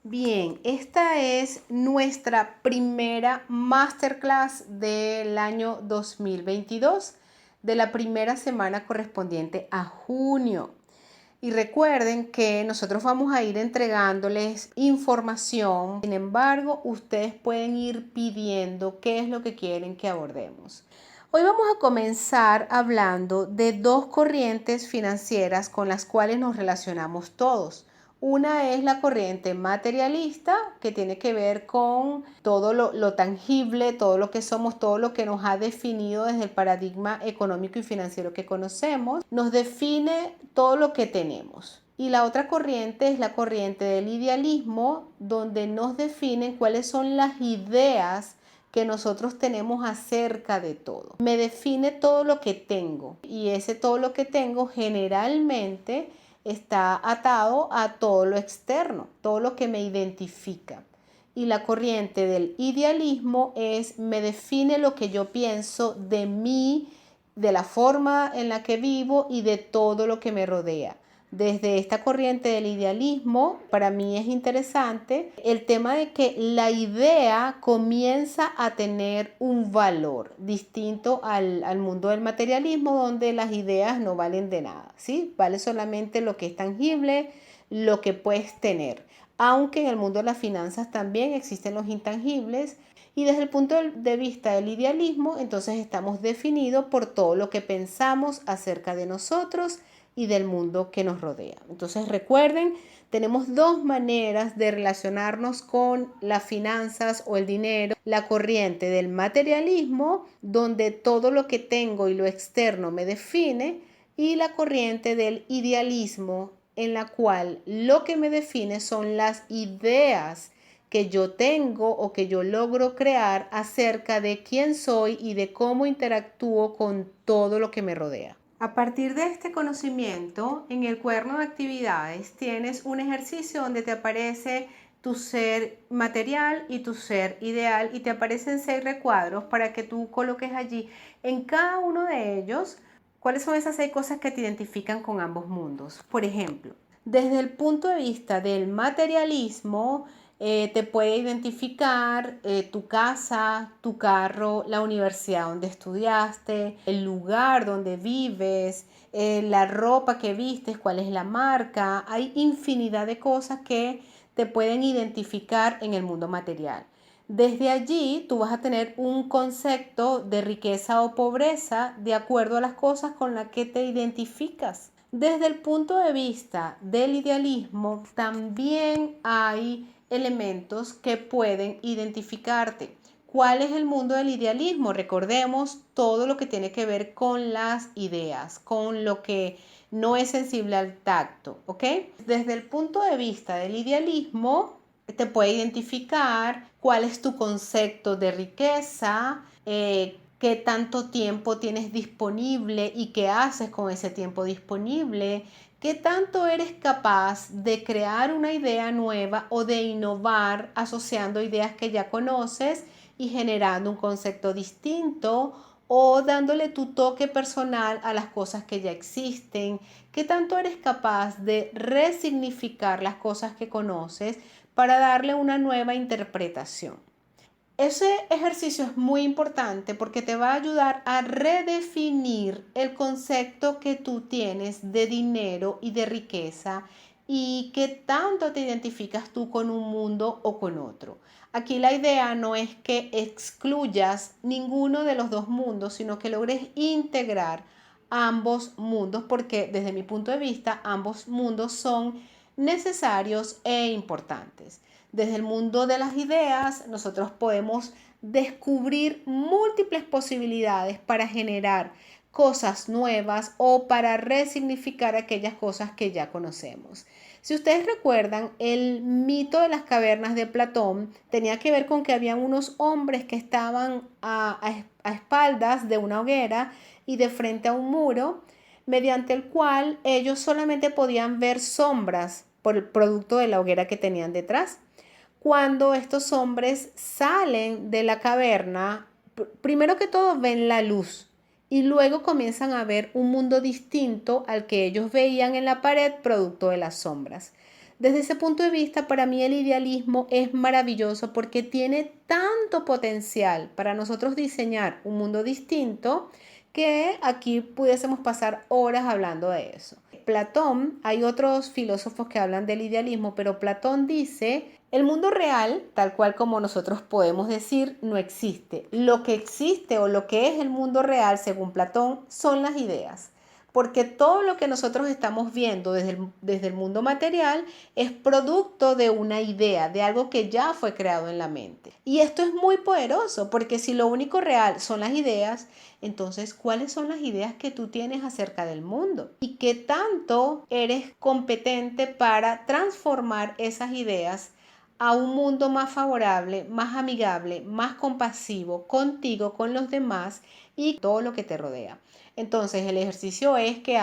Bien, esta es nuestra primera masterclass del año 2022, de la primera semana correspondiente a junio. Y recuerden que nosotros vamos a ir entregándoles información. Sin embargo, ustedes pueden ir pidiendo qué es lo que quieren que abordemos. Hoy vamos a comenzar hablando de dos corrientes financieras con las cuales nos relacionamos todos. Una es la corriente materialista, que tiene que ver con todo lo tangible, todo lo que somos, todo lo que nos ha definido desde el paradigma económico y financiero que conocemos. Nos define todo lo que tenemos. Y la otra corriente es la corriente del idealismo, donde nos definen cuáles son las ideas que nosotros tenemos acerca de todo. Me define todo lo que tengo, y ese todo lo que tengo generalmente está atado a todo lo externo, todo lo que me identifica. Y la corriente del idealismo me define lo que yo pienso de mí, de la forma en la que vivo y de todo lo que me rodea. Desde esta corriente del idealismo, para mí es interesante el tema de que la idea comienza a tener un valor distinto al mundo del materialismo, donde las ideas no valen de nada, ¿sí? Vale solamente lo que es tangible, lo que puedes tener. Aunque en el mundo de las finanzas también existen los intangibles. Y desde el punto de vista del idealismo, entonces estamos definidos por todo lo que pensamos acerca de nosotros y del mundo que nos rodea. Entonces recuerden, tenemos dos maneras de relacionarnos con las finanzas o el dinero. La corriente del materialismo, donde todo lo que tengo y lo externo me define, y la corriente del idealismo, en la cual lo que me define son las ideas que yo tengo o que yo logro crear acerca de quién soy y de cómo interactúo con todo lo que me rodea. A partir de este conocimiento, en el cuaderno de actividades tienes un ejercicio donde te aparece tu ser material y tu ser ideal, y te aparecen 6 recuadros para que tú coloques allí en cada uno de ellos cuáles son esas 6 cosas que te identifican con ambos mundos. Por ejemplo, desde el punto de vista del materialismo, te puede identificar tu casa, tu carro, la universidad donde estudiaste, el lugar donde vives, la ropa que vistes, cuál es la marca. Hay infinidad de cosas que te pueden identificar en el mundo material. Desde allí tú vas a tener un concepto de riqueza o pobreza de acuerdo a las cosas con las que te identificas. Desde el punto de vista del idealismo, también hay elementos que pueden identificarte. ¿Cuál es el mundo del idealismo? Recordemos todo lo que tiene que ver con las ideas, con lo que no es sensible al tacto, ¿ok? Desde el punto de vista del idealismo, te puede identificar cuál es tu concepto de riqueza, qué tanto tiempo tienes disponible y qué haces con ese tiempo disponible, qué tanto eres capaz de crear una idea nueva o de innovar asociando ideas que ya conoces y generando un concepto distinto, o dándole tu toque personal a las cosas que ya existen. ¿Qué tanto eres capaz de resignificar las cosas que conoces para darle una nueva interpretación? Ese ejercicio es muy importante porque te va a ayudar a redefinir el concepto que tú tienes de dinero y de riqueza, y qué tanto te identificas tú con un mundo o con otro. Aquí la idea no es que excluyas ninguno de los dos mundos, sino que logres integrar ambos mundos, porque desde mi punto de vista ambos mundos son necesarios e importantes. Desde el mundo de las ideas, nosotros podemos descubrir múltiples posibilidades para generar cosas nuevas o para resignificar aquellas cosas que ya conocemos. Si ustedes recuerdan, el mito de las cavernas de Platón tenía que ver con que habían unos hombres que estaban a espaldas de una hoguera y de frente a un muro, mediante el cual ellos solamente podían ver sombras por el producto de la hoguera que tenían detrás. Cuando estos hombres salen de la caverna, primero que todo ven la luz y luego comienzan a ver un mundo distinto al que ellos veían en la pared producto de las sombras. Desde ese punto de vista, para mí el idealismo es maravilloso porque tiene tanto potencial para nosotros diseñar un mundo distinto que aquí pudiésemos pasar horas hablando de eso. Platón, hay otros filósofos que hablan del idealismo, pero Platón dice, el mundo real, tal cual como nosotros podemos decir, no existe. Lo que existe o lo que es el mundo real, según Platón, son las ideas. Porque todo lo que nosotros estamos viendo desde el mundo material es producto de una idea, de algo que ya fue creado en la mente. Y esto es muy poderoso, porque si lo único real son las ideas, entonces, ¿cuáles son las ideas que tú tienes acerca del mundo? ¿Y qué tanto eres competente para transformar esas ideas a un mundo más favorable, más amigable, más compasivo contigo, con los demás y todo lo que te rodea? Entonces, el ejercicio es que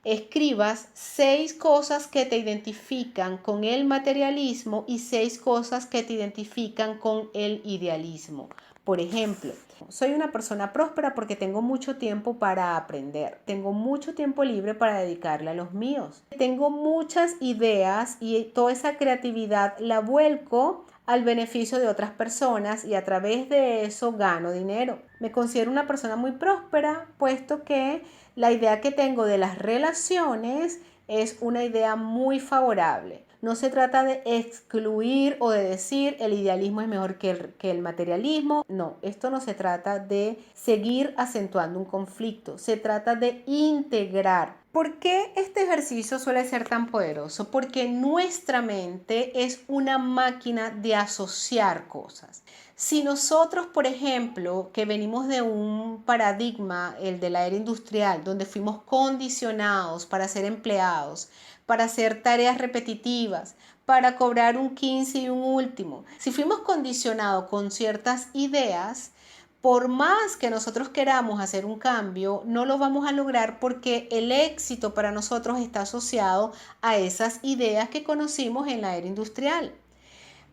escribas 6 cosas que te identifican con el materialismo y 6 cosas que te identifican con el idealismo. Por ejemplo, soy una persona próspera porque tengo mucho tiempo para aprender, tengo mucho tiempo libre para dedicarle a los míos, tengo muchas ideas y toda esa creatividad la vuelco al beneficio de otras personas y a través de eso gano dinero. Me considero una persona muy próspera, puesto que la idea que tengo de las relaciones es una idea muy favorable. No se trata de excluir o de decir el idealismo es mejor que el materialismo. No, esto no se trata de seguir acentuando un conflicto. Se trata de integrar. ¿Por qué este ejercicio suele ser tan poderoso? Porque nuestra mente es una máquina de asociar cosas. Si nosotros, por ejemplo, que venimos de un paradigma, el de la era industrial, donde fuimos condicionados para ser empleados, para hacer tareas repetitivas, para cobrar un 15 y un último, si fuimos condicionados con ciertas ideas, por más que nosotros queramos hacer un cambio, no lo vamos a lograr porque el éxito para nosotros está asociado a esas ideas que conocimos en la era industrial.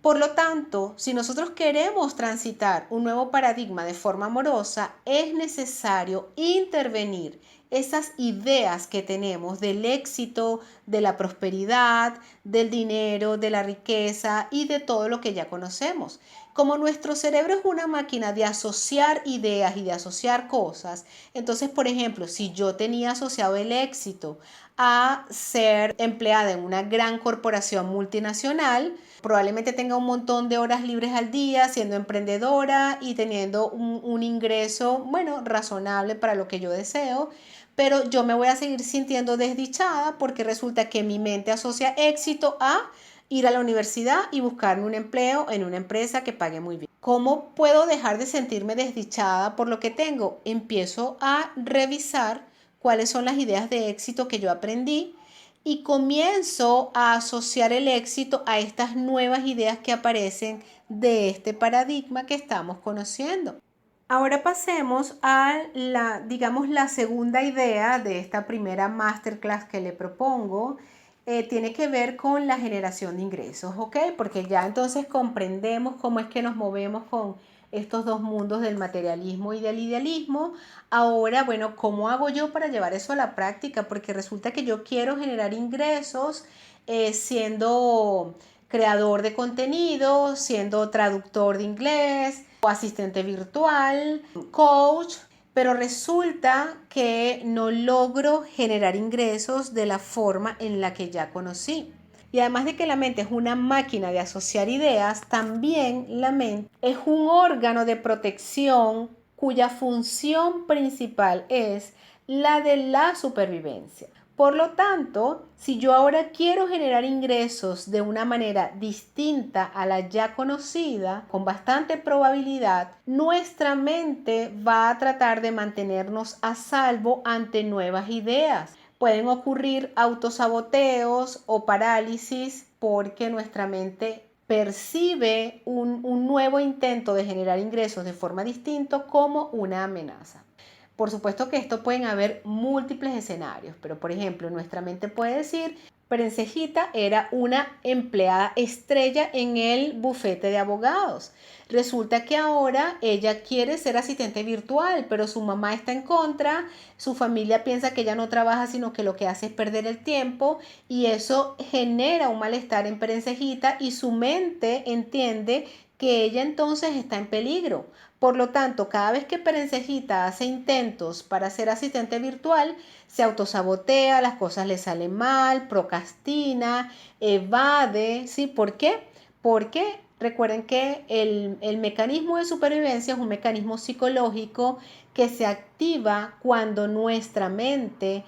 Por lo tanto, si nosotros queremos transitar un nuevo paradigma de forma amorosa, es necesario intervenir esas ideas que tenemos del éxito, de la prosperidad, del dinero, de la riqueza y de todo lo que ya conocemos. Como nuestro cerebro es una máquina de asociar ideas y de asociar cosas, entonces, por ejemplo, si yo tenía asociado el éxito a ser empleada en una gran corporación multinacional, probablemente tenga un montón de horas libres al día siendo emprendedora y teniendo un ingreso, bueno, razonable para lo que yo deseo, pero yo me voy a seguir sintiendo desdichada porque resulta que mi mente asocia éxito a ir a la universidad y buscarme un empleo en una empresa que pague muy bien. ¿Cómo puedo dejar de sentirme desdichada por lo que tengo? Empiezo a revisar cuáles son las ideas de éxito que yo aprendí y comienzo a asociar el éxito a estas nuevas ideas que aparecen de este paradigma que estamos conociendo. Ahora pasemos a digamos, la segunda idea de esta primera masterclass que le propongo. Tiene que ver con la generación de ingresos, ¿ok? Porque ya entonces comprendemos cómo es que nos movemos con estos dos mundos del materialismo y del idealismo. Ahora, bueno, ¿cómo hago yo para llevar eso a la práctica? Porque resulta que yo quiero generar ingresos siendo creador de contenido, siendo traductor de inglés o asistente virtual, coach, pero resulta que no logro generar ingresos de la forma en la que ya conocí. Y además de que la mente es una máquina de asociar ideas, también la mente es un órgano de protección cuya función principal es la de la supervivencia. Por lo tanto, si yo ahora quiero generar ingresos de una manera distinta a la ya conocida, con bastante probabilidad, nuestra mente va a tratar de mantenernos a salvo ante nuevas ideas. Pueden ocurrir autosaboteos o parálisis porque nuestra mente percibe un nuevo intento de generar ingresos de forma distinta como una amenaza. Por supuesto que esto pueden haber múltiples escenarios, pero por ejemplo, nuestra mente puede decir, Perencejita era una empleada estrella en el bufete de abogados. Resulta que ahora ella quiere ser asistente virtual, pero su mamá está en contra, su familia piensa que ella no trabaja, sino que lo que hace es perder el tiempo y eso genera un malestar en Perencejita y su mente entiende que ella entonces está en peligro. Por lo tanto, cada vez que Perencejita hace intentos para ser asistente virtual, se autosabotea, las cosas le salen mal, procrastina, evade, ¿sí? ¿Por qué? Porque recuerden que el mecanismo de supervivencia es un mecanismo psicológico que se activa cuando nuestra mente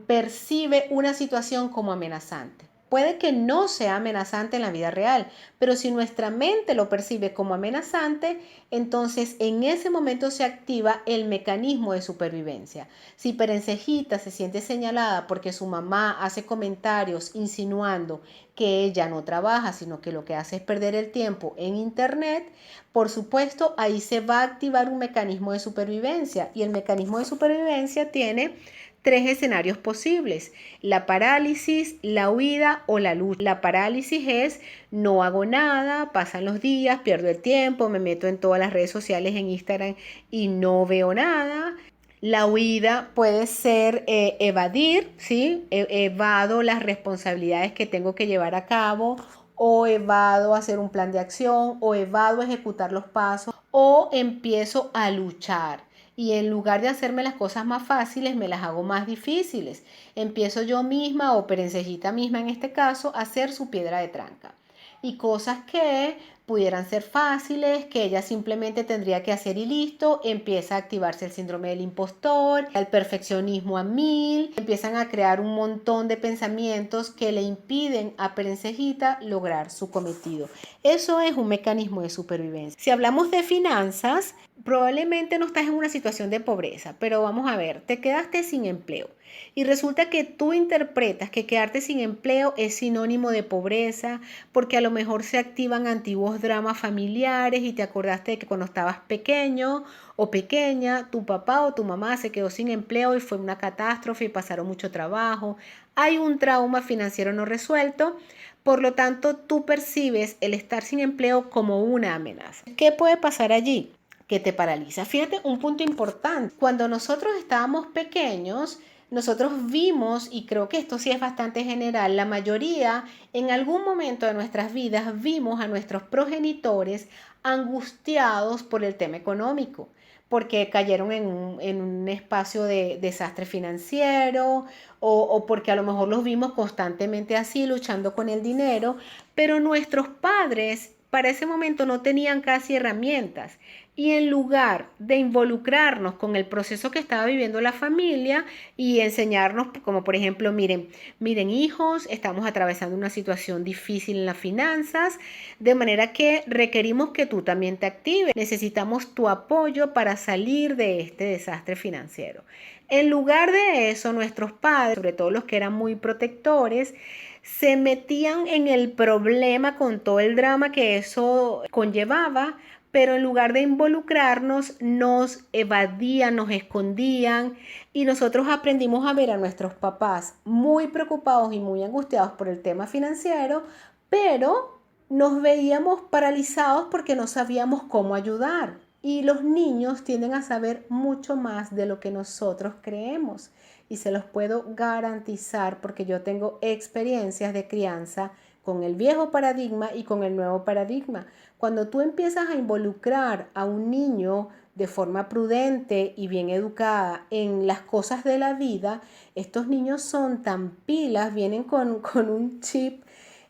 percibe una situación como amenazante. Puede que no sea amenazante en la vida real, pero si nuestra mente lo percibe como amenazante, entonces en ese momento se activa el mecanismo de supervivencia. Si Perencejita se siente señalada porque su mamá hace comentarios insinuando que ella no trabaja, sino que lo que hace es perder el tiempo en internet, por supuesto ahí se va a activar un mecanismo de supervivencia y el mecanismo de supervivencia tiene tres escenarios posibles: la parálisis, la huida o la lucha. La parálisis es no hago nada, pasan los días, pierdo el tiempo, me meto en todas las redes sociales, en Instagram y no veo nada. La huida puede ser evadir, ¿sí? Evado las responsabilidades que tengo que llevar a cabo, o evado hacer un plan de acción, o evado ejecutar los pasos, o empiezo a luchar. Y en lugar de hacerme las cosas más fáciles, me las hago más difíciles. Empiezo yo misma, o Perencejita misma en este caso, a hacer su piedra de tranca. Y cosas que pudieran ser fáciles, que ella simplemente tendría que hacer y listo, empieza a activarse el síndrome del impostor, el perfeccionismo a mil, empiezan a crear un montón de pensamientos que le impiden a Perencejita lograr su cometido. Eso es un mecanismo de supervivencia. Si hablamos de finanzas, probablemente no estás en una situación de pobreza, pero vamos a ver, te quedaste sin empleo. Y resulta que tú interpretas que quedarte sin empleo es sinónimo de pobreza, porque a lo mejor se activan antiguos dramas familiares y te acordaste de que cuando estabas pequeño o pequeña, tu papá o tu mamá se quedó sin empleo y fue una catástrofe y pasaron mucho trabajo. Hay un trauma financiero no resuelto, por lo tanto tú percibes el estar sin empleo como una amenaza. ¿Qué puede pasar allí? Que te paraliza. Fíjate un punto importante. Cuando nosotros estábamos pequeños, nosotros vimos, y creo que esto sí es bastante general, la mayoría en algún momento de nuestras vidas vimos a nuestros progenitores angustiados por el tema económico, porque cayeron en un espacio de desastre financiero o porque a lo mejor los vimos constantemente así, luchando con el dinero, pero nuestros padres para ese momento no tenían casi herramientas. Y en lugar de involucrarnos con el proceso que estaba viviendo la familia y enseñarnos, como por ejemplo, miren hijos, estamos atravesando una situación difícil en las finanzas, de manera que requerimos que tú también te actives. Necesitamos tu apoyo para salir de este desastre financiero. En lugar de eso, nuestros padres, sobre todo los que eran muy protectores, se metían en el problema con todo el drama que eso conllevaba, pero en lugar de involucrarnos, nos evadían, nos escondían y nosotros aprendimos a ver a nuestros papás muy preocupados y muy angustiados por el tema financiero, pero nos veíamos paralizados porque no sabíamos cómo ayudar. Y los niños tienden a saber mucho más de lo que nosotros creemos. Y se los puedo garantizar porque yo tengo experiencias de crianza con el viejo paradigma y con el nuevo paradigma. Cuando tú empiezas a involucrar a un niño de forma prudente y bien educada en las cosas de la vida, estos niños son tan pilas, vienen con un chip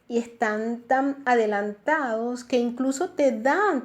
y están tan adelantados que incluso te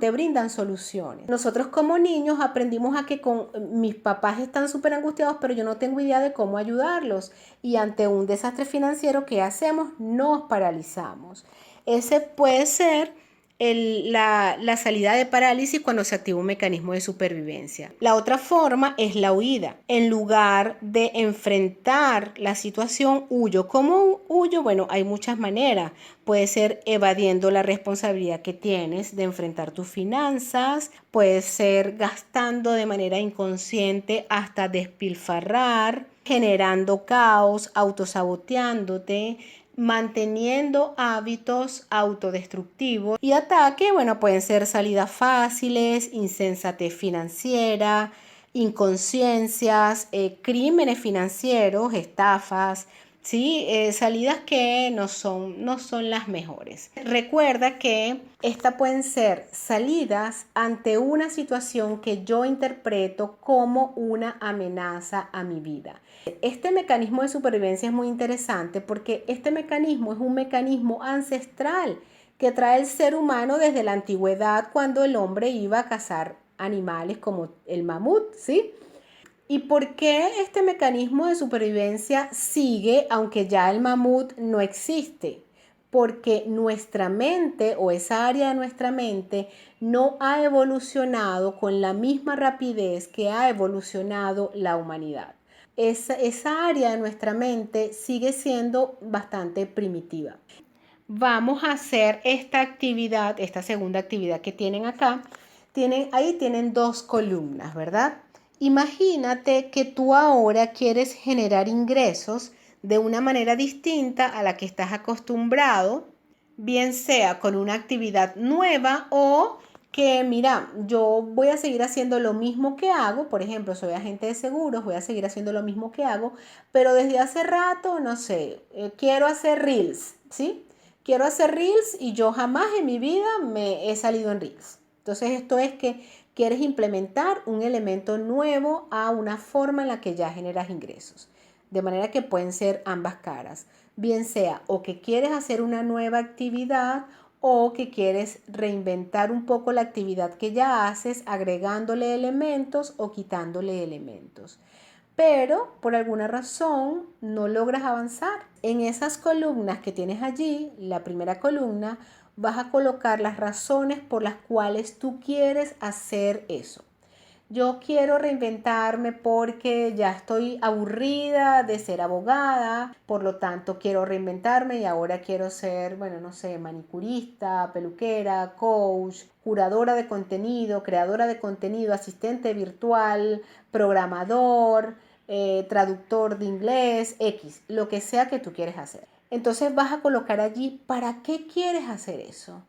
brindan soluciones. Nosotros como niños aprendimos a que mis papás están súper angustiados, pero yo no tengo idea de cómo ayudarlos. Y ante un desastre financiero, ¿qué hacemos? Nos paralizamos. Ese puede ser la salida de parálisis cuando se activa un mecanismo de supervivencia. La otra forma es la huida. En lugar de enfrentar la situación, huyo. ¿Cómo huyo? Bueno, hay muchas maneras. Puede ser evadiendo la responsabilidad que tienes de enfrentar tus finanzas, puede ser gastando de manera inconsciente hasta despilfarrar, generando caos, autosaboteándote, manteniendo hábitos autodestructivos. Y ataque, bueno, pueden ser salidas fáciles, insensatez financiera, inconsciencias, crímenes financieros, estafas, ¿sí? Salidas que no son las mejores. Recuerda que estas pueden ser salidas ante una situación que yo interpreto como una amenaza a mi vida. Este mecanismo de supervivencia es muy interesante porque este mecanismo es un mecanismo ancestral que trae el ser humano desde la antigüedad, cuando el hombre iba a cazar animales como el mamut, ¿sí? ¿Y por qué este mecanismo de supervivencia sigue aunque ya el mamut no existe? Porque nuestra mente, o esa área de nuestra mente, no ha evolucionado con la misma rapidez que ha evolucionado la humanidad. Esa área de nuestra mente sigue siendo bastante primitiva. Vamos a hacer esta actividad, esta segunda actividad que tienen acá. Ahí tienen dos columnas, ¿verdad? Imagínate que tú ahora quieres generar ingresos de una manera distinta a la que estás acostumbrado, bien sea con una actividad nueva o que, mira, yo voy a seguir haciendo lo mismo que hago. Por ejemplo, soy agente de seguros, voy a seguir haciendo lo mismo que hago, pero desde hace rato, no sé, quiero hacer reels, ¿sí? Quiero hacer reels y yo jamás en mi vida me he salido en reels. Entonces esto es que quieres implementar un elemento nuevo a una forma en la que ya generas ingresos. De manera que pueden ser ambas caras. Bien sea o que quieres hacer una nueva actividad o que quieres reinventar un poco la actividad que ya haces, agregándole elementos o quitándole elementos. Pero por alguna razón no logras avanzar. En esas columnas que tienes allí, la primera columna, vas a colocar las razones por las cuales tú quieres hacer eso. Yo quiero reinventarme porque ya estoy aburrida de ser abogada, por lo tanto quiero reinventarme y ahora quiero ser, bueno, no sé, manicurista, peluquera, coach, curadora de contenido, creadora de contenido, asistente virtual, programador, traductor de inglés, X, lo que sea que tú quieres hacer. Entonces vas a colocar allí para qué quieres hacer eso.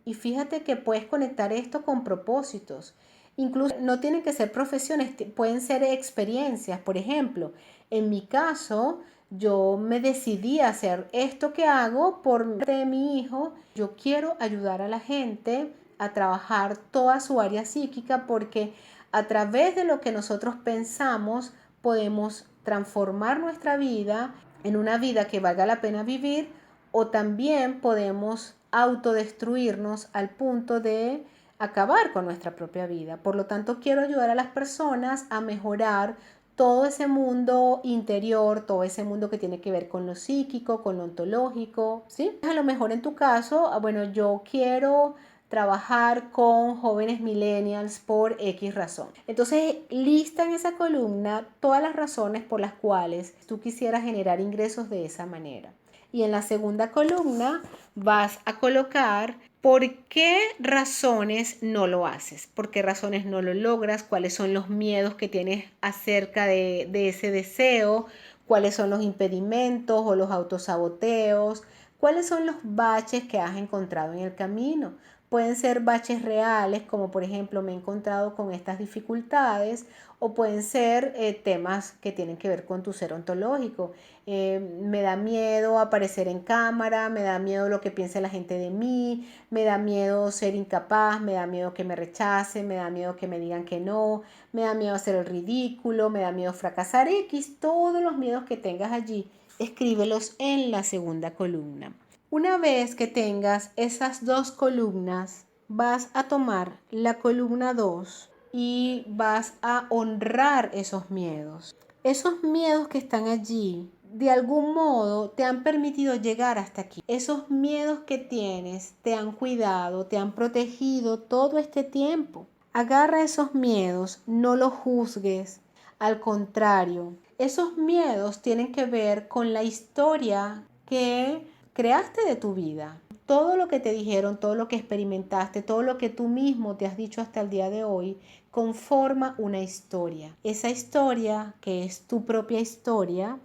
Y fíjate que puedes conectar esto con propósitos. Incluso no tienen que ser profesiones, pueden ser experiencias. Por ejemplo, en mi caso, yo me decidí a hacer esto que hago por mi hijo. Yo quiero ayudar a la gente a trabajar toda su área psíquica, porque a través de lo que nosotros pensamos podemos transformar nuestra vida en una vida que valga la pena vivir, o también podemos autodestruirnos al punto de acabar con nuestra propia vida. Por lo tanto, quiero ayudar a las personas a mejorar todo ese mundo interior, todo ese mundo que tiene que ver con lo psíquico, con lo ontológico, ¿sí? A lo mejor en tu caso, bueno, yo quiero trabajar con jóvenes millennials por X razón. Entonces, lista en esa columna todas las razones por las cuales tú quisieras generar ingresos de esa manera. Y en la segunda columna vas a colocar por qué razones no lo haces, por qué razones no lo logras, cuáles son los miedos que tienes acerca de ese deseo, cuáles son los impedimentos o los autosaboteos, cuáles son los baches que has encontrado en el camino. Pueden ser baches reales, como por ejemplo me he encontrado con estas dificultades, o pueden ser temas que tienen que ver con tu ser ontológico. Me da miedo aparecer en cámara, me da miedo lo que piense la gente de mí, me da miedo ser incapaz, me da miedo que me rechacen, me da miedo que me digan que no, me da miedo hacer el ridículo, me da miedo fracasar. X, todos los miedos que tengas allí, escríbelos en la segunda columna. Una vez que tengas esas dos columnas, vas a tomar la columna 2 y vas a honrar esos miedos. Esos miedos que están allí, de algún modo, te han permitido llegar hasta aquí. Esos miedos que tienes te han cuidado, te han protegido todo este tiempo. Agarra esos miedos, no los juzgues. Al contrario, esos miedos tienen que ver con la historia que creaste de tu vida. Todo lo que te dijeron, todo lo que experimentaste, todo lo que tú mismo te has dicho hasta el día de hoy, conforma una historia. Esa historia, que es tu propia historia,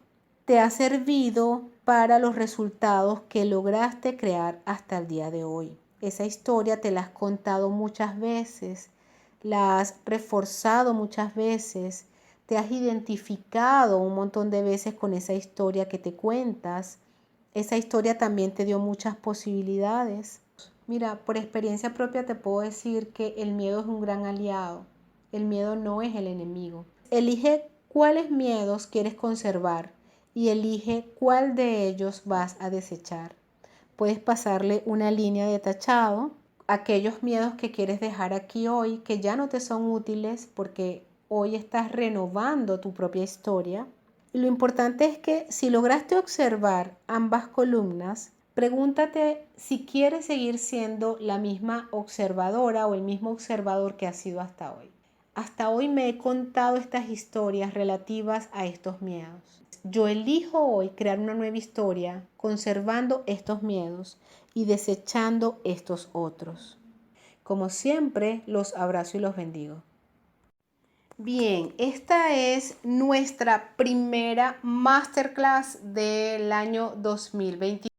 te ha servido para los resultados que lograste crear hasta el día de hoy. Esa historia te la has contado muchas veces, la has reforzado muchas veces, te has identificado un montón de veces con esa historia que te cuentas. Esa historia también te dio muchas posibilidades. Mira, por experiencia propia te puedo decir que el miedo es un gran aliado. El miedo no es el enemigo. Elige cuáles miedos quieres conservar y elige cuál de ellos vas a desechar. Puedes pasarle una línea de tachado a aquellos miedos que quieres dejar aquí hoy, que ya no te son útiles porque hoy estás renovando tu propia historia. Y lo importante es que si lograste observar ambas columnas, pregúntate si quieres seguir siendo la misma observadora o el mismo observador que has sido hasta hoy. Hasta hoy me he contado estas historias relativas a estos miedos. Yo elijo hoy crear una nueva historia conservando estos miedos y desechando estos otros. Como siempre, los abrazo y los bendigo. Bien, esta es nuestra primera masterclass del año 2021.